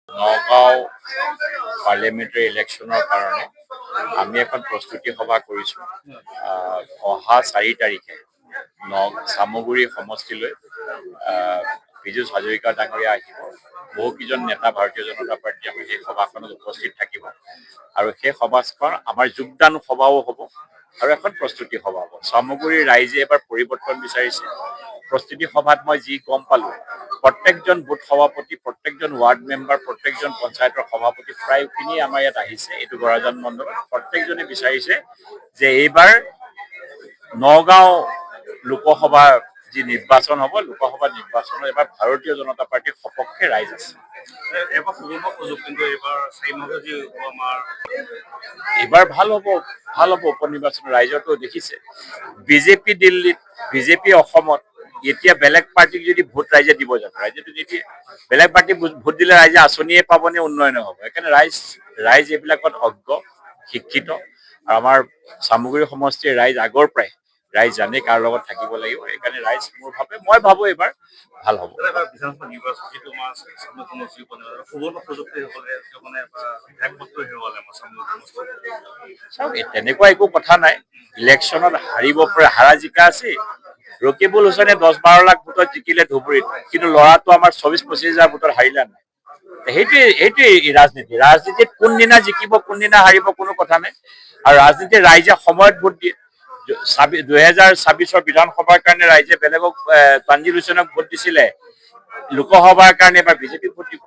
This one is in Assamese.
নগাঁও পাৰ্লিয়ামেণ্টাৰী ইলেকশ্যনৰ কাৰণে আমি এখন প্ৰস্তুতি সভা কৰিছোঁ। অহা 4 তাৰিখে চামগুৰি সমষ্টিলৈ পীযুষ হাজৰিকা ডাঙৰীয়া আহিব। বহুকেইজন নেতা ভাৰতীয় জনতা পাৰ্টি আমাৰ সেই সভাখনত উপস্থিত থাকিব আৰু সেই সভাখন আমাৰ যোগদান সভাও হ'ব আৰু এখন প্ৰস্তুতি সভা হ'ব। চামগুৰিৰ ৰাইজে এবাৰ পৰিৱৰ্তন বিচাৰিছে। প্ৰস্তুতি সভাত মই যি গম পালো, প্ৰত্যেকজন বুথ সভাপতি, প্ৰত্যেকজন ৱাৰ্ড মেম্বাৰ, প্ৰত্যেকজন পঞ্চায়তৰ সভাপতি প্ৰায়খিনি আমাৰ ইয়াত আহিছে। এইটো গৰাজন মণ্ডলত প্ৰত্যেকজনে বিচাৰিছে যে এইবাৰ নগাঁও লোকসভা যি নিৰ্বাচন হ'ব, লোকসভা নিৰ্বাচনত এবাৰ ভাৰতীয় জনতা পাৰ্টিৰ সপক্ষে ৰাইজ আছে। এইবাৰ ভাল হ'ব উপ নিৰ্বাচন। ৰাইজৰটো দেখিছে বিজেপি দিল্লীত, বিজেপি অসমত, এতিয়া বেলেগ পাৰ্টিক যদি ভোট ৰাইজে দিব জানো? ৰাইজেতো নিদিয়ে। বেলেগ পাৰ্টিক ভোট দিলে ৰাইজে আঁচনিয়ে পাবনে, উন্নয়নে হ'ব? সেইকাৰণে ৰাইজ এইবিলাকত অজ্ঞ, শিক্ষিত। আৰু আমাৰ চামগুৰি সমষ্টিৰ ৰাইজ আগৰ পৰাই ৰাইজ জানে কাৰ লগত থাকিব লাগিব। সেইকাৰণে ৰাইজ মই ভাবো এইবাৰ ভাল হ'ব। তেনেকুৱা একো কথা নাই। ইলেকশ্যনত হাৰিব পাৰে, হাৰা জিকা আছে। ৰকিবুল হুছেইনে 10-12 লাখ ভোটত জিকিলে ধুবুৰীত, কিন্তু ল'ৰাটো আমাৰ 24-25 হাজাৰ ভোটত হাৰিলে নাই। সেইটোৱে ৰাজনীতিত কোনদিনা জিকিব, কোনদিনা হাৰিব কোনো কথা নাই। আৰু ৰাজনীতি ৰাইজে সময়ত ভোট দিয়ে। 2026 বিধানসভাৰ কাৰণে ৰাইজে বেলেগক তানজিল হুছেইনক ভোট দিছিলে, লোকসভাৰ কাৰণে এবাৰ বিজেপিক ভোট দিব।